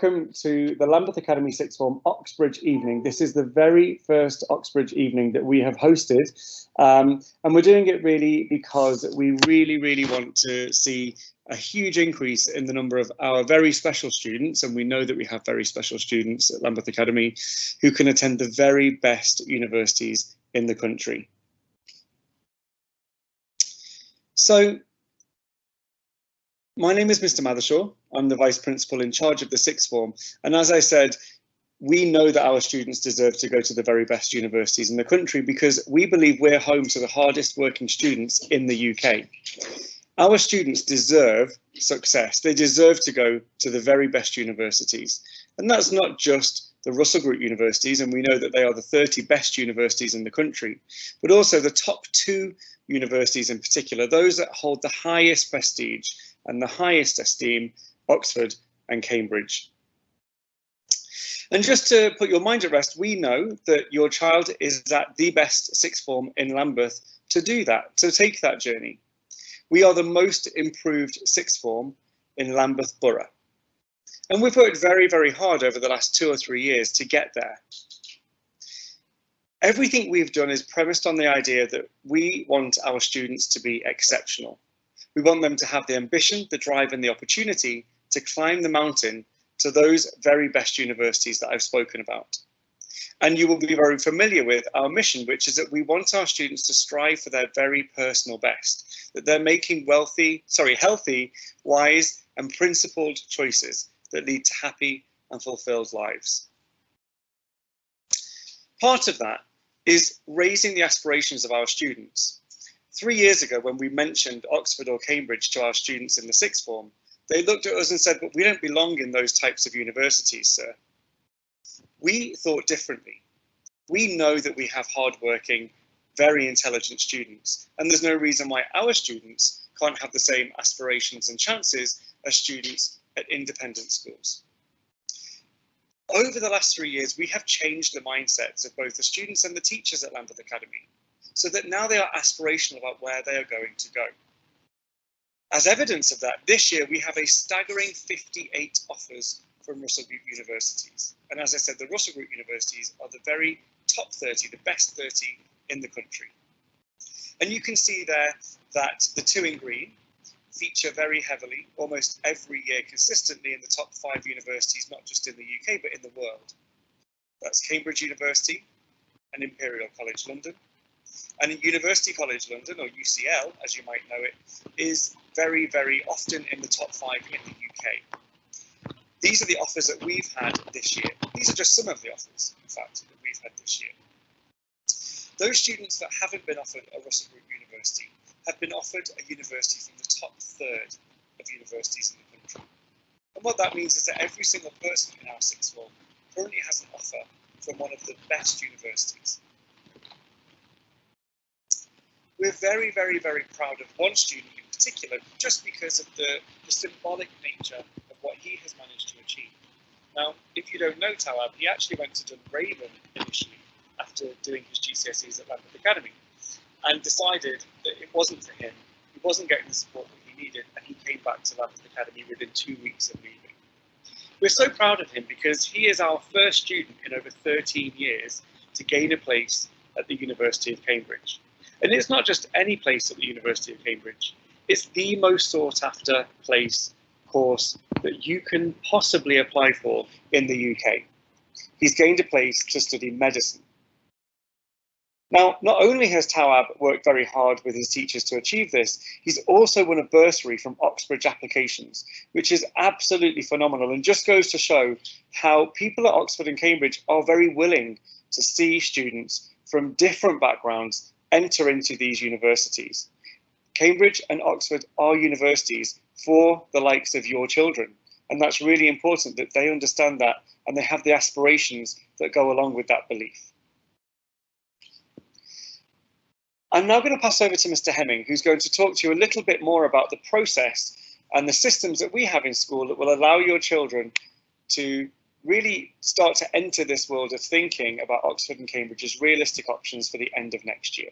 welcome to the Lambeth Academy Sixth Form Oxbridge evening. This is the very first Oxbridge evening that we have hosted, and we're doing it really because we really want to see a huge increase in the number of our very special students, and we know that we have very special students at Lambeth Academy who can attend the very best universities in the country. So, my name is Mr. Mathershaw. I'm the Vice Principal in charge of the Sixth Form. And as I said, we know that our students deserve to go to the very best universities in the country because we believe we're home to the hardest working students in the UK. Our students deserve success. They deserve to go to the very best universities. And that's not just the Russell Group universities, and we know that they are the 30 best universities in the country, but also the top 2 universities in particular, those that hold the highest prestige and the highest esteem, Oxford and Cambridge. And just to put your mind at rest, we know that your child is at the best Sixth Form in Lambeth to do that, to take that journey. We are the most improved Sixth Form in Lambeth Borough. And we've worked very hard over the last 2 or 3 years to get there. Everything we've done is premised on the idea that we want our students to be exceptional. We want them to have the ambition, the drive and the opportunity to climb the mountain to those very best universities that I've spoken about. And you will be very familiar with our mission, which is that we want our students to strive for their very personal best, that they're making healthy, wise and principled choices that lead to happy and fulfilled lives. Part of that is raising the aspirations of our students. 3 years ago, when we mentioned Oxford or Cambridge to our students in the Sixth Form, they looked at us and said, but we don't belong in those types of universities, sir. We thought differently. We know that we have hardworking, very intelligent students, and there's no reason why our students can't have the same aspirations and chances as students at independent schools. Over the last 3 years, we have changed the mindsets of both the students and the teachers at Lambeth Academy, so that now they are aspirational about where they are going to go. As evidence of that, this year we have a staggering 58 offers from Russell Group universities. And as I said, the Russell Group universities are the very top 30, the best 30 in the country. And you can see there that the 2 in green feature very heavily, almost every year consistently in the top 5 universities, not just in the UK, but in the world. That's Cambridge University and Imperial College London. And University College London, or UCL, as you might know it, is very often in the top 5 in the UK. These are the offers that we've had this year. These are just some of the offers, in fact, that we've had this year. Those students that haven't been offered a Russell Group university have been offered a university from the top 1/3 of universities in the country. And what that means is that every single person in our Sixth Form currently has an offer from one of the best universities. We're very proud of one student in particular, just because of the symbolic nature of what he has managed to achieve. Now, if you don't know Tawab, he actually went to Dunraven initially after doing his GCSEs at Lambeth Academy and decided that it wasn't for him. He wasn't getting the support that he needed, and he came back to Lambeth Academy within 2 weeks of leaving. We're so proud of him because he is our first student in over 13 years to gain a place at the University of Cambridge. And it's not just any place at the University of Cambridge. It's the most sought after course that you can possibly apply for in the UK. He's gained a place to study medicine. Now, not only has Tawab worked very hard with his teachers to achieve this, he's also won a bursary from Oxbridge Applications, which is absolutely phenomenal and just goes to show how people at Oxford and Cambridge are very willing to see students from different backgrounds enter into these universities. Cambridge and Oxford are universities for the likes of your children, and that's really important that they understand that and they have the aspirations that go along with that belief. I'm now going to pass over to Mr. Hemming, who's going to talk to you a little bit more about the process and the systems that we have in school that will allow your children to really start to enter this world of thinking about Oxford and Cambridge as realistic options for the end of next year.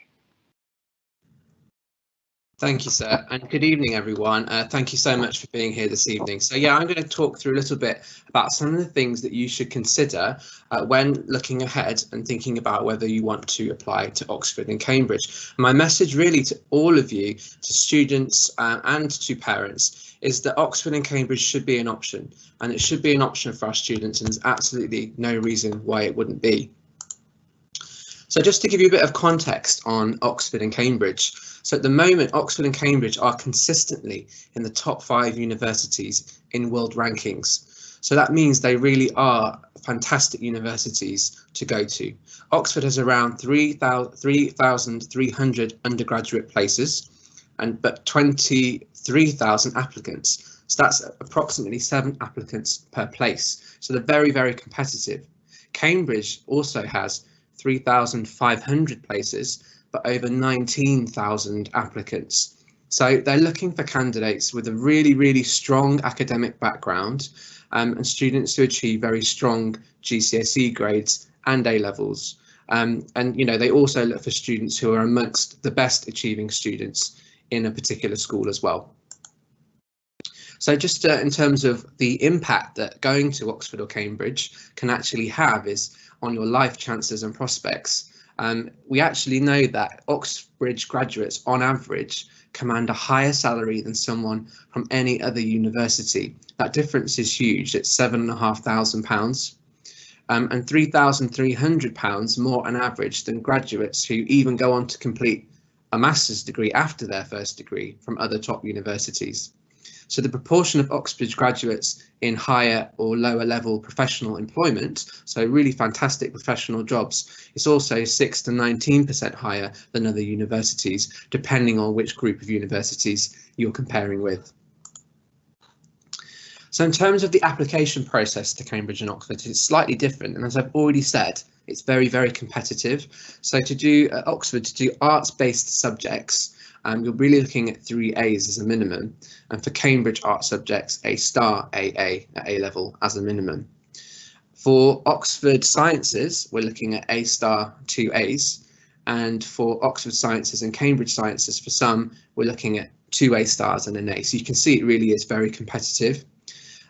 Thank you, sir, and good evening, everyone. Thank you so much for being here this evening. So yeah, I'm going to talk through a little bit about some of the things that you should consider when looking ahead and thinking about whether you want to apply to Oxford and Cambridge. My message really to all of you, to students and to parents, is that Oxford and Cambridge should be an option, and it should be an option for our students, and there's absolutely no reason why it wouldn't be. So just to give you a bit of context on Oxford and Cambridge. So at the moment, Oxford and Cambridge are consistently in the top 5 universities in world rankings. So that means they really are fantastic universities to go to. Oxford has around 3,300 undergraduate places, but 23,000 applicants. So that's approximately 7 applicants per place. So they're very, very competitive. Cambridge also has 3,500 places, but over 19,000 applicants. So they're looking for candidates with a really, really strong academic background and students who achieve very strong GCSE grades and A levels. And you know, they also look for students who are amongst the best achieving students in a particular school as well. So just in terms of the impact that going to Oxford or Cambridge can actually have is on your life chances and prospects. We actually know that Oxbridge graduates on average command a higher salary than someone from any other university. That difference is huge. It's £7,500 and £3,300 more on average than graduates who even go on to complete a master's degree after their first degree from other top universities. So the proportion of Oxbridge graduates in higher or lower level professional employment, so really fantastic professional jobs, is also 6 to 19% higher than other universities, depending on which group of universities you're comparing with. So in terms of the application process to Cambridge and Oxford, it's slightly different. And as I've already said, it's very, very competitive. So to do Oxford, to do arts-based subjects, you're really looking at 3 A's as a minimum, and for Cambridge art subjects, A star AA at A level as a minimum. For Oxford Sciences, we're looking at A star 2 A's, and for Oxford Sciences and Cambridge Sciences, for some, we're looking at 2 A stars and an A. So you can see it really is very competitive.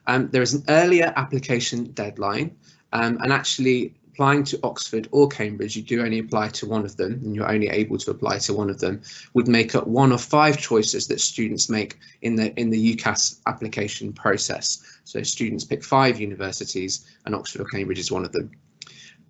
There is an earlier application deadline, and actually applying to Oxford or Cambridge, you do only apply to one of them, and you're only able to apply to one of them, would make up one of 5 choices that students make in the UCAS application process. So students pick 5 universities, and Oxford or Cambridge is one of them.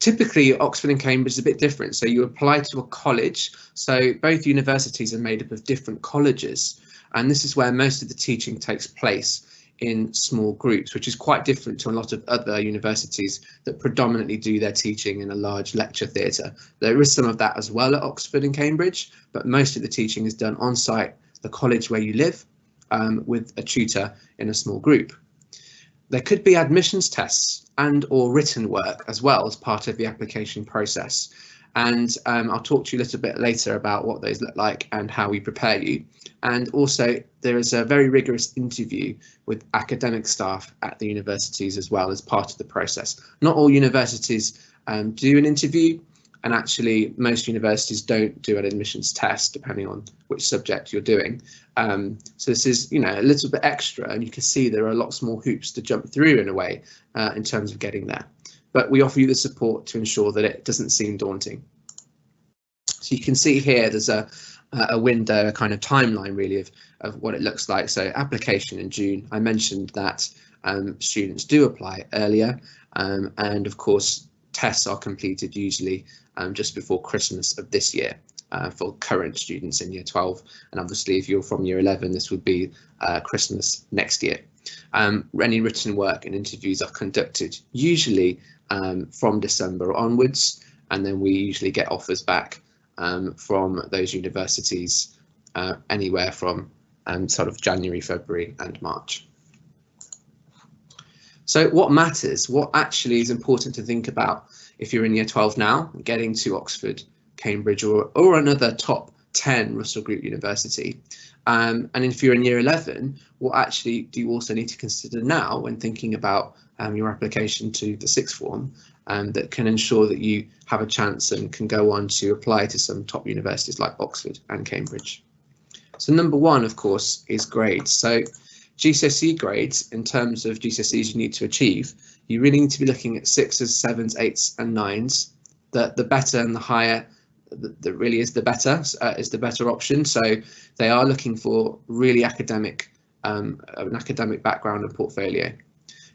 Typically, Oxford and Cambridge is a bit different. So you apply to a college. So both universities are made up of different colleges, and this is where most of the teaching takes place in small groups, which is quite different to a lot of other universities that predominantly do their teaching in a large lecture theatre. There is some of that as well at Oxford and Cambridge, but most of the teaching is done on site, the college where you live, with a tutor in a small group. There could be admissions tests and or written work as well as part of the application process. And I'll talk to you a little bit later about what those look like and how we prepare you. And also there is a very rigorous interview with academic staff at the universities as well as part of the process. Not all universities do an interview, and actually most universities don't do an admissions test depending on which subject you're doing. So this is, you know, a little bit extra, and you can see there are lots more hoops to jump through in a way in terms of getting there. But we offer you the support to ensure that it doesn't seem daunting. So you can see here there's a window, a kind of timeline really of what it looks like. So application in June, I mentioned that students do apply earlier, and of course tests are completed usually just before Christmas of this year for current students in year 12, and obviously if you're from year 11 this would be Christmas next year. Any written work and interviews are conducted usually from December onwards, and then we usually get offers back from those universities anywhere from sort of January, February and March. So what matters, what actually is important to think about if you're in year 12 now, getting to Oxford, Cambridge or another top 10 Russell Group university, and if you're in year 11, what actually do you also need to consider now when thinking about your application to the sixth form, that can ensure that you have a chance and can go on to apply to some top universities like Oxford and Cambridge. So number one, of course, is grades. So GCSE grades, in terms of GCSEs you need to achieve, you really need to be looking at 6s, 7s, 8s and 9s. The better and the higher, that really is the better option. So they are looking for really academic, an academic background and portfolio.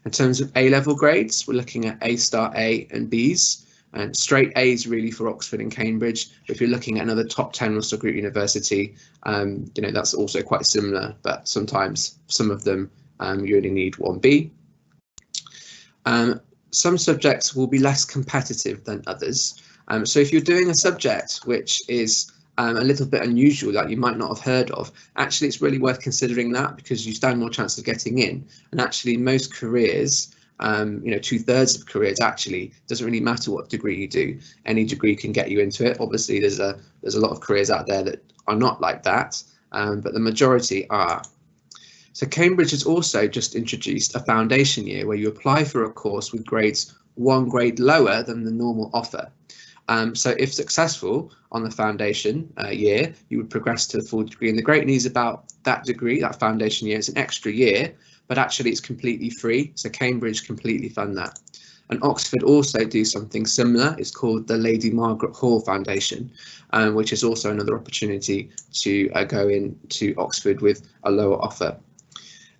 In terms of A-level grades, we're looking at A-star A and Bs. And straight A's really for Oxford and Cambridge. But if you're looking at another top 10 Russell Group university, that's also quite similar, but sometimes some of them you only need 1B. Some subjects will be less competitive than others. So if you're doing a subject which is a little bit unusual that you might not have heard of, actually it's really worth considering that, because you stand more chance of getting in. And actually most careers, 2/3 of careers, actually doesn't really matter what degree you do, any degree can get you into it. Obviously there's a lot of careers out there that are not like that, but the majority are. So Cambridge has also just introduced a foundation year where you apply for a course with grades 1 grade lower than the normal offer. So if successful on the foundation year, you would progress to the full degree. And the great news about that degree, that foundation year, is an extra year, but actually it's completely free. So Cambridge completely fund that. And Oxford also do something similar. It's called the Lady Margaret Hall Foundation, which is also another opportunity to go into Oxford with a lower offer.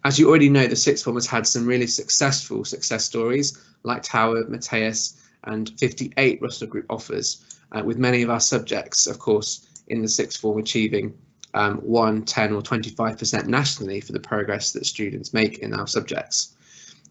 As you already know, the sixth form has had some really successful success stories like Tower, Mateus, and 58 Russell Group offers, with many of our subjects, of course, in the sixth form achieving 1, 10 or 25% nationally for the progress that students make in our subjects.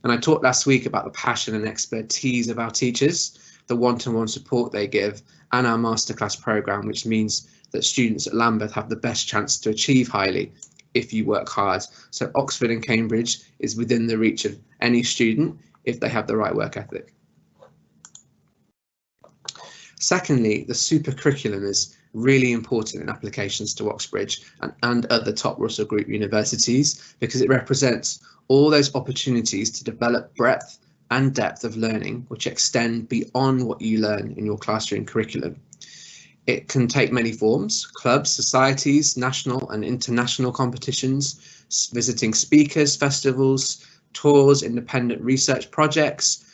And I talked last week about the passion and expertise of our teachers, the one-to-one support they give, and our masterclass programme, which means that students at Lambeth have the best chance to achieve highly if you work hard. So Oxford and Cambridge is within the reach of any student if they have the right work ethic. Secondly, the super curriculum is really important in applications to Oxbridge and other top Russell Group universities, because it represents all those opportunities to develop breadth and depth of learning which extend beyond what you learn in your classroom curriculum. It can take many forms: clubs, societies, national and international competitions, visiting speakers, festivals, tours, independent research projects,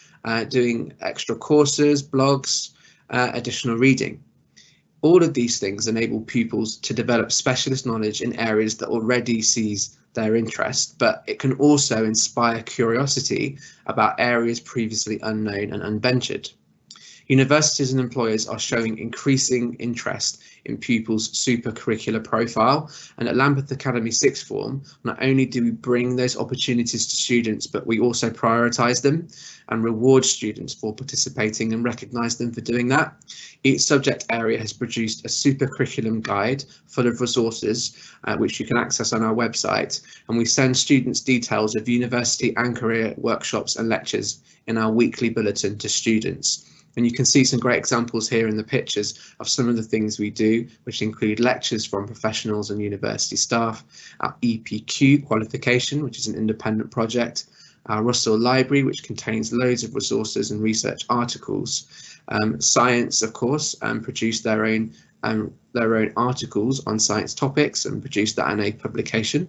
doing extra courses, blogs, additional reading. All of these things enable pupils to develop specialist knowledge in areas that already seize their interest, but it can also inspire curiosity about areas previously unknown and unventured. Universities and employers are showing increasing interest in pupils' supercurricular profile, and at Lambeth Academy Sixth Form, not only do we bring those opportunities to students, but we also prioritise them and reward students for participating and recognise them for doing that. Each subject area has produced a supercurriculum guide full of resources, which you can access on our website, and we send students details of university and career workshops and lectures in our weekly bulletin to students. And you can see some great examples here in the pictures of some of the things we do, which include lectures from professionals and university staff, our EPQ qualification, which is an independent project, our Russell Library, which contains loads of resources and research articles. Science, of course, produce their own articles on science topics and produce that in a publication.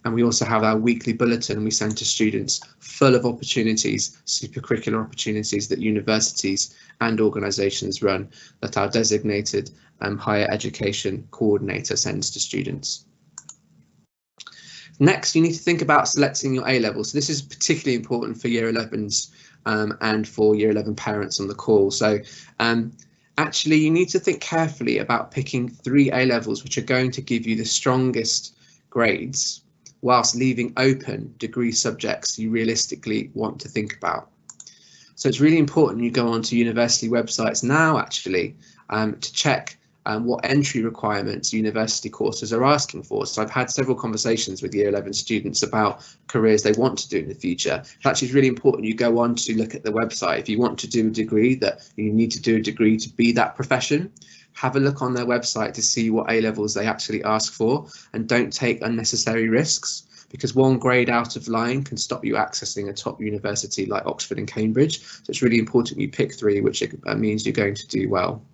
And we also have our weekly bulletin we send to students full of opportunities, supercurricular opportunities that universities and organisations run, that our designated higher education coordinator sends to students. Next, you need to think about selecting your A-level. So this is particularly important for Year 11s and for Year 11 parents on the call. So actually, you need to think carefully about picking 3 A-levels which are going to give you the strongest grades, whilst leaving open degree subjects you realistically want to think about. So it's really important you go onto university websites now, actually, to check what entry requirements university courses are asking for. So I've had several conversations with Year 11 students about careers they want to do in the future. It's actually really important you go on to look at the website. If you want to do a degree, that you need to do a degree to be that profession, have a look on their website to see what A-levels they actually ask for, and don't take unnecessary risks, because 1 grade out of line can stop you accessing a top university like Oxford and Cambridge. So it's really important you pick 3, which means you're going to do well.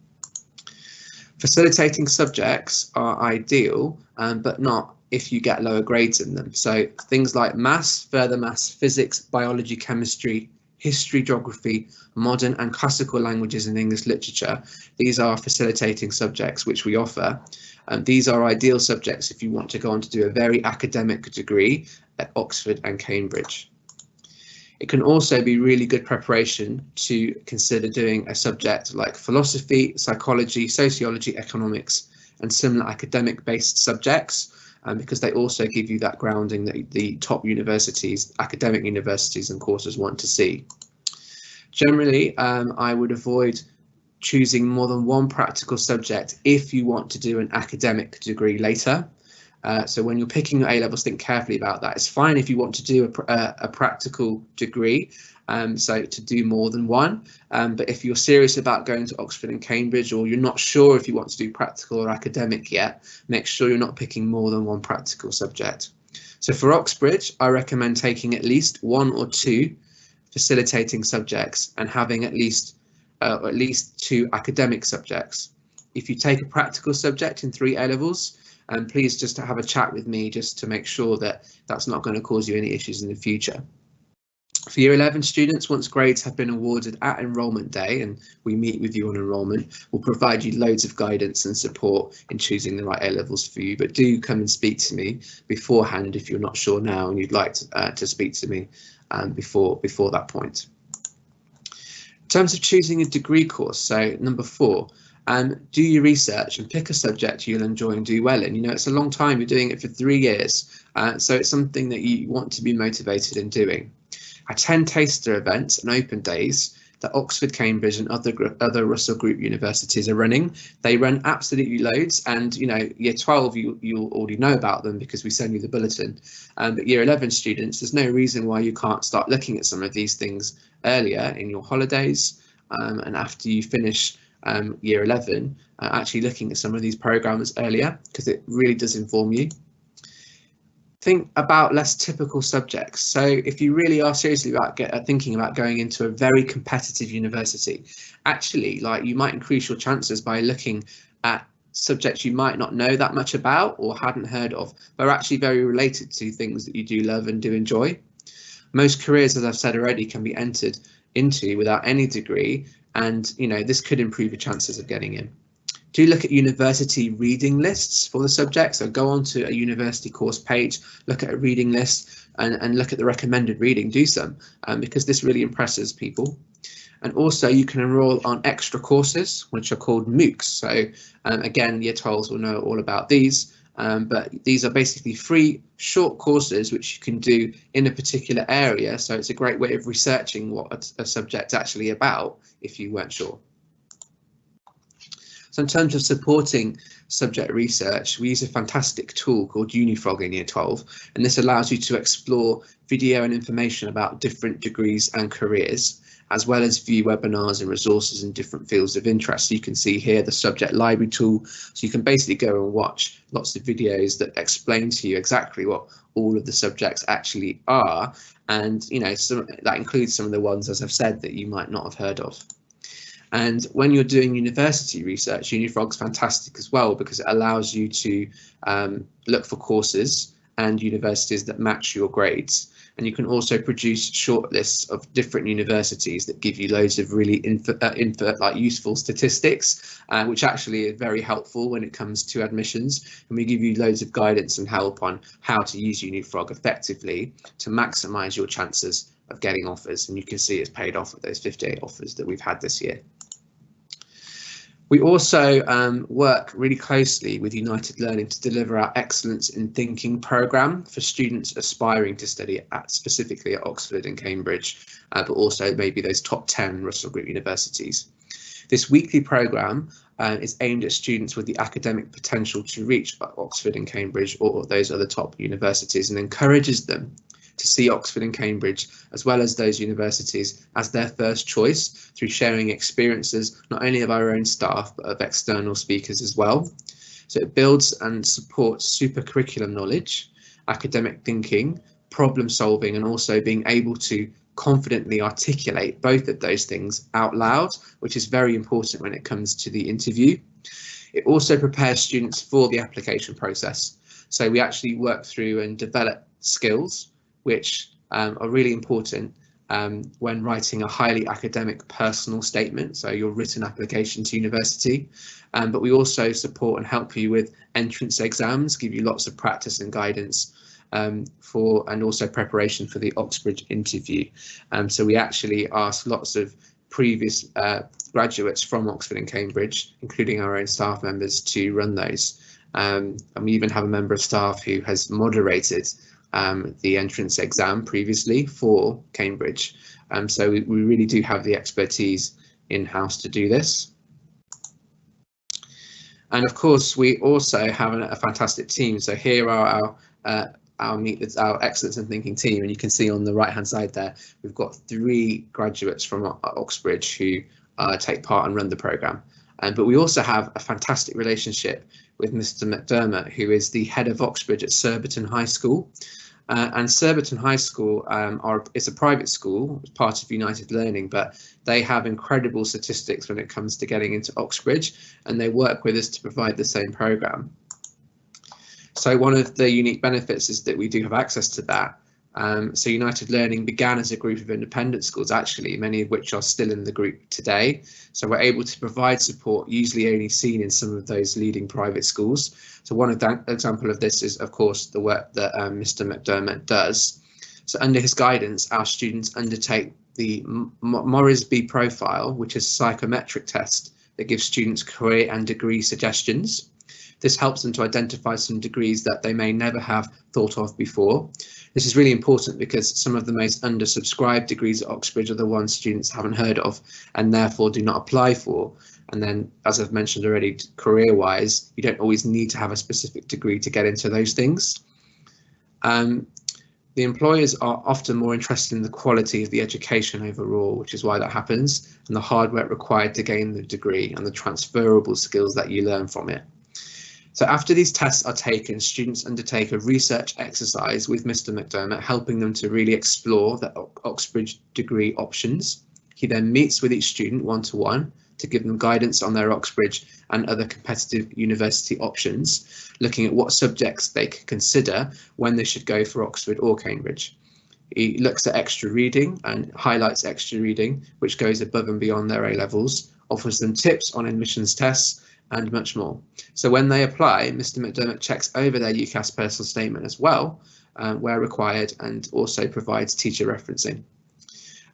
Facilitating subjects are ideal, but not if you get lower grades in them. So things like maths, further maths, physics, biology, chemistry, history, geography, modern and classical languages and English literature, these are facilitating subjects which we offer. These are ideal subjects if you want to go on to do a very academic degree at Oxford and Cambridge. It can also be really good preparation to consider doing a subject like philosophy, psychology, sociology, economics, and similar academic-based subjects, because they also give you that grounding that the top universities, academic universities and courses want to see. Generally, I would avoid choosing more than one practical subject if you want to do an academic degree later. So when you're picking your A-levels, think carefully about that. It's fine if you want to do a practical degree, so to do more than one. But if you're serious about going to Oxford and Cambridge, or you're not sure if you want to do practical or academic yet, make sure you're not picking more than one practical subject. So for Oxbridge, I recommend taking at least one or two facilitating subjects and having at least two academic subjects. If you take a practical subject in 3 A-levels, please just have a chat with me just to make sure that that's not going to cause you any issues in the future. For Year 11 students, once grades have been awarded at enrolment day and we meet with you on enrolment, we'll provide you loads of guidance and support in choosing the right A-levels for you. But do come and speak to me beforehand if you're not sure now and you'd like to speak to me before that point. In terms of choosing a degree course, so number 4, do your research and pick a subject you'll enjoy and do well in. You know, it's a long time, you're doing it for 3 years, so it's something that you want to be motivated in doing. Attend taster events and open days that Oxford, Cambridge and other Russell Group universities are running. They run absolutely loads, and you know, Year 12 you'll already know about them because we send you the bulletin. But Year 11 students, there's no reason why you can't start looking at some of these things earlier in your holidays, and after you finish Year 11, actually looking at some of these programs earlier, because it really does inform you. Think about less typical subjects. So if you really are seriously about thinking about going into a very competitive university, actually, like, you might increase your chances by looking at subjects you might not know that much about or hadn't heard of, but are actually very related to things that you do love and do enjoy. Most careers, as I've said already, can be entered into without any degree, and you know, this could improve your chances of getting in. Do look at university reading lists for the subject. So go on to a university course page, look at a reading list and look at the recommended reading, do some, because this really impresses people. And also you can enroll on extra courses, which are called MOOCs. So again, Year 12s will know all about these, but these are basically free short courses which you can do in a particular area. So it's a great way of researching what a subject's actually about if you weren't sure. So in terms of supporting subject research, we use a fantastic tool called Unifrog in Year 12, and this allows you to explore video and information about different degrees and careers, as well as view webinars and resources in different fields of interest. So you can see here the subject library tool, so you can basically go and watch lots of videos that explain to you exactly what all of the subjects actually are, and you know, that includes some of the ones, as I've said, that you might not have heard of. And when you're doing university research, Unifrog's fantastic as well, because it allows you to look for courses and universities that match your grades. And you can also produce short lists of different universities that give you loads of really useful statistics, which actually are very helpful when it comes to admissions. And we give you loads of guidance and help on how to use Unifrog effectively to maximise your chances of getting offers. And you can see it's paid off with those 58 offers that we've had this year. We also work really closely with United Learning to deliver our Excellence in Thinking programme for students aspiring to study specifically at Oxford and Cambridge, but also maybe those top 10 Russell Group universities. This weekly programme is aimed at students with the academic potential to reach Oxford and Cambridge or those other top universities, and encourages them to see Oxford and Cambridge, as well as those universities, as their first choice through sharing experiences not only of our own staff but of external speakers as well. So it builds and supports super curriculum knowledge, academic thinking, problem solving, and also being able to confidently articulate both of those things out loud, which is very important when it comes to the interview. It also prepares students for the application process. So we actually work through and develop skills which are really important when writing a highly academic personal statement, so your written application to university. But we also support and help you with entrance exams, give you lots of practice and guidance and also preparation for the Oxbridge interview. So we actually ask lots of previous graduates from Oxford and Cambridge, including our own staff members, to run those. And we even have a member of staff who has moderated the entrance exam previously for Cambridge. So we really do have the expertise in-house to do this. And of course, we also have a fantastic team. So here are our Excellence in Thinking team, and you can see on the right hand side there, we've got 3 graduates from Oxbridge who take part and run the programme. But we also have a fantastic relationship with Mr. McDermott, who is the head of Oxbridge at Surbiton High School. And Surbiton High School is a private school, part of United Learning, but they have incredible statistics when it comes to getting into Oxbridge, and they work with us to provide the same programme. So one of the unique benefits is that we do have access to that. So United Learning began as a group of independent schools, actually, many of which are still in the group today. So we're able to provide support usually only seen in some of those leading private schools. So one example of this is, of course, the work that Mr. McDermott does. So under his guidance, our students undertake the Moresby profile, which is a psychometric test that gives students career and degree suggestions. This helps them to identify some degrees that they may never have thought of before. This is really important because some of the most undersubscribed degrees at Oxbridge are the ones students haven't heard of and therefore do not apply for. And then, as I've mentioned already, career-wise, you don't always need to have a specific degree to get into those things. The employers are often more interested in the quality of the education overall, which is why that happens, and the hard work required to gain the degree and the transferable skills that you learn from it. So after these tests are taken, students undertake a research exercise with Mr. McDermott, helping them to really explore the Oxbridge degree options. He then meets with each student one-to-one to give them guidance on their Oxbridge and other competitive university options, looking at what subjects they can consider when they should go for Oxford or Cambridge. He looks at extra reading and highlights extra reading, which goes above and beyond their A-levels, offers them tips on admissions tests, and much more. So when they apply, Mr. McDermott checks over their UCAS personal statement as well, where required, and also provides teacher referencing.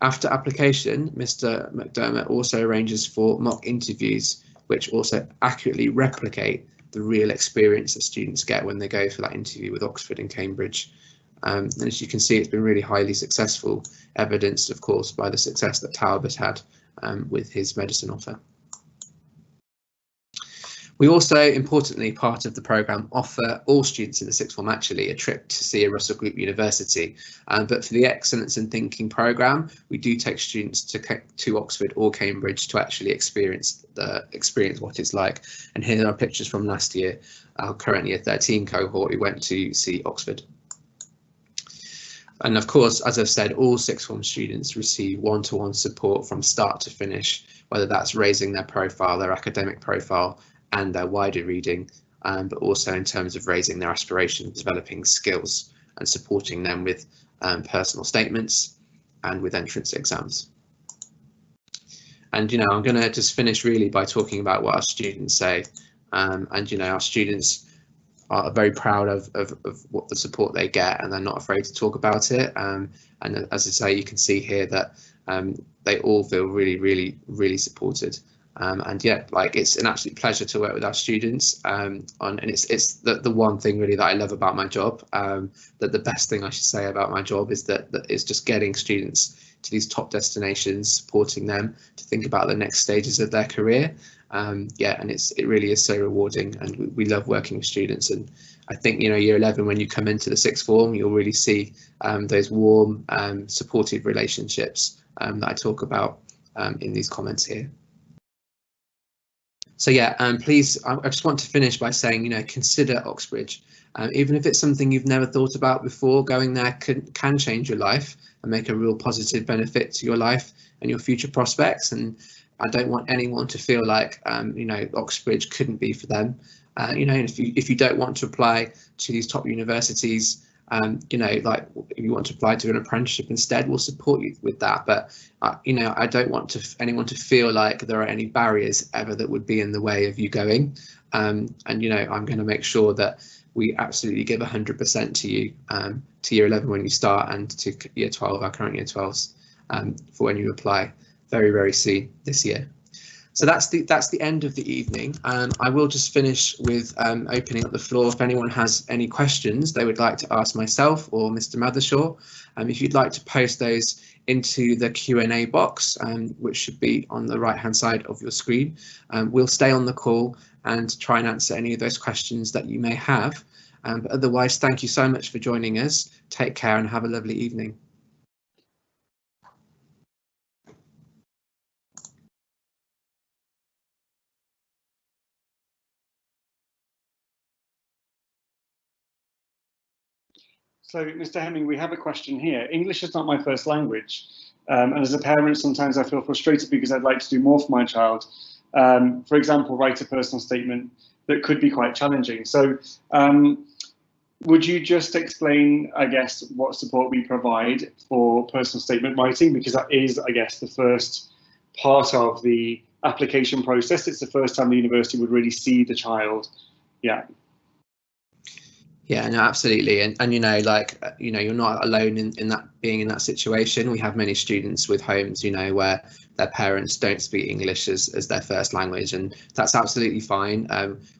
After application, Mr. McDermott also arranges for mock interviews, which also accurately replicate the real experience that students get when they go for that interview with Oxford and Cambridge. And as you can see, it's been really highly successful, evidenced, of course, by the success that Talbot had with his medicine offer. We also, importantly, part of the programme, offer all students in the sixth form actually a trip to see a Russell Group university. But for the Excellence in Thinking programme, we do take students to Oxford or Cambridge to actually experience what it's like. And here are pictures from last year, currently a 13 cohort who went to see Oxford. And of course, as I've said, all sixth form students receive one-to-one support from start to finish, whether that's raising their profile, their academic profile, and their wider reading, but also in terms of raising their aspirations, developing skills and supporting them with personal statements and with entrance exams. And, you know, I'm going to just finish really by talking about what our students say. And, you know, our students are very proud of what the support they get, and they're not afraid to talk about it. And as I say, you can see here that they all feel really supported. And yeah, like, it's an absolute pleasure to work with our students. And it's the one thing really that I love about my job. That the best thing I should say about my job is that it's just getting students to these top destinations, supporting them to think about the next stages of their career. Yeah, and it really is so rewarding, and we love working with students. And I think, you know, year 11, when you come into the sixth form, you'll really see those warm, supportive relationships that I talk about in these comments here. So yeah, please, I just want to finish by saying, you know, consider Oxbridge. Even if it's something you've never thought about before, going there can change your life and make a real positive benefit to your life and your future prospects. And I don't want anyone to feel like Oxbridge couldn't be for them. If you don't want to apply to these top universities, like if you want to apply to an apprenticeship instead, we'll support you with that. But I don't want anyone to feel like there are any barriers ever that would be in the way of you going. I'm going to make sure that we absolutely give 100% to you, to year 11 when you start, and to year 12, our current year 12s, for when you apply very, very soon this year. So that's the end of the evening. I will just finish with opening up the floor if anyone has any questions they would like to ask myself or Mr. Mothershaw. If you'd like to post those into the Q&A box, which should be on the right hand side of your screen, we'll stay on the call and try and answer any of those questions that you may have. But otherwise, thank you so much for joining us. Take care and have a lovely evening. So, Mr. Hemming, we have a question here. English is not my first language. And as a parent, sometimes I feel frustrated because I'd like to do more for my child. For example, write a personal statement that could be quite challenging. So would you just explain, I guess, what support we provide for personal statement writing? Because that is, I guess, the first part of the application process. It's the first time the university would really see the child. Yeah. Yeah, no, absolutely. And you're not alone in that, being in that situation. We have many students with homes, where their parents don't speak English as their first language, and that's absolutely fine.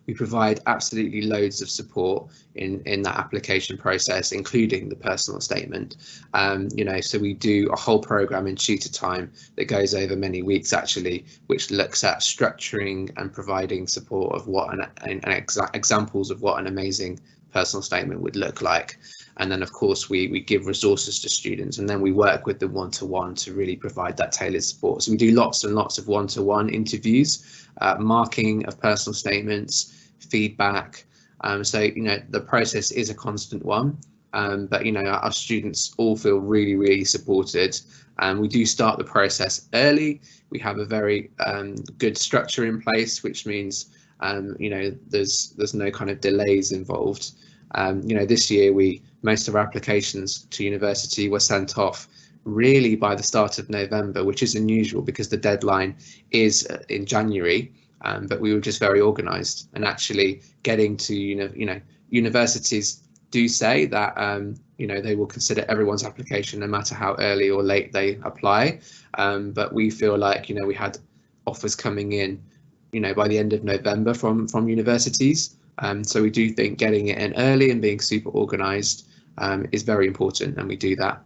We provide absolutely loads of support in that application process, including the personal statement. So we do a whole program in tutor time that goes over many weeks actually, which looks at structuring and providing support of what examples of what an amazing personal statement would look like. And then of course we give resources to students, and then we work with them one-to-one to really provide that tailored support. So we do lots and lots of one-to-one interviews, marking of personal statements, feedback. So the process is a constant one, but our students all feel really, really supported. And we do start the process early. We have a very good structure in place, which means there's no kind of delays involved. This year most of our applications to university were sent off really by the start of November, which is unusual because the deadline is in January. But we were just very organised, and actually getting to universities do say that they will consider everyone's application no matter how early or late they apply. But we feel like we had offers coming in by the end of November from universities. So we do think getting it in early and being super organised is very important, and we do that.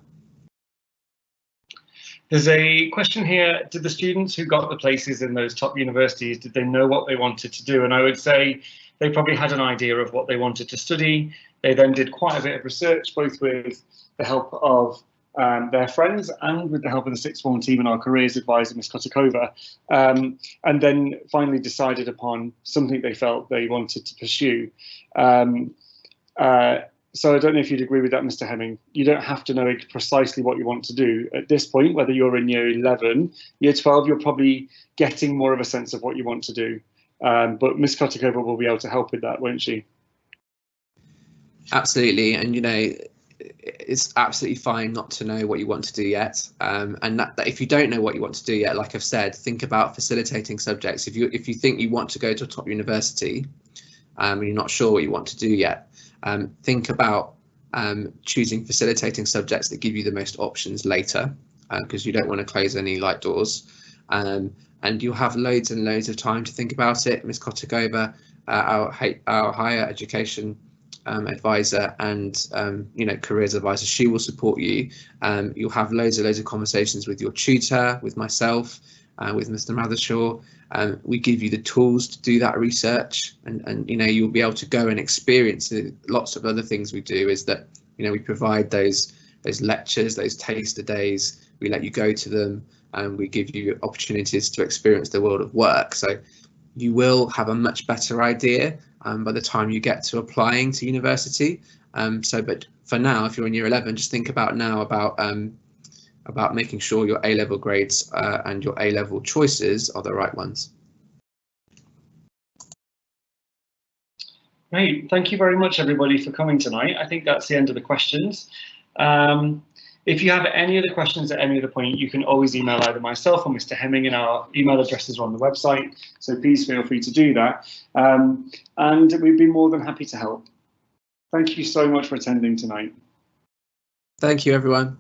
There's a question here. Did the students who got the places in those top universities, did they know what they wanted to do? And I would say they probably had an idea of what they wanted to study. They then did quite a bit of research, both with the help of their friends and with the help of the sixth form team and our careers advisor, Ms. Kotakova, and then finally decided upon something they felt they wanted to pursue. So I don't know if you'd agree with that, Mr. Hemming. You don't have to know precisely what you want to do at this point, whether you're in year 11, year 12, you're probably getting more of a sense of what you want to do. But Ms. Kotakova will be able to help with that, won't she? Absolutely. And, it's absolutely fine not to know what you want to do yet. And that if you don't know what you want to do yet, like I've said, think about facilitating subjects. If you think you want to go to a top university and you're not sure what you want to do yet, think about choosing facilitating subjects that give you the most options later, because you don't want to close any light doors. And you'll have loads and loads of time to think about it. Ms. Kotakova, our higher education advisor and careers advisor, she will support you. You'll have loads of conversations with your tutor, with myself, with Mr. Mothershaw. We give you the tools to do that research, and you'll be able to go and experience it. Lots of other things we do is that we provide those lectures, those taster days. We let you go to them, and we give you opportunities to experience the world of work. So you will have a much better idea by the time you get to applying to university. But for now, if you're in year 11, just think about now about about making sure your A-level grades and your A-level choices are the right ones. Great, thank you very much everybody for coming tonight. I think that's the end of the questions. If you have any other questions at any other point, you can always email either myself or Mr. Hemming, and our email addresses are on the website, so please feel free to do that. And we'd be more than happy to help. Thank you so much for attending tonight. Thank you, everyone.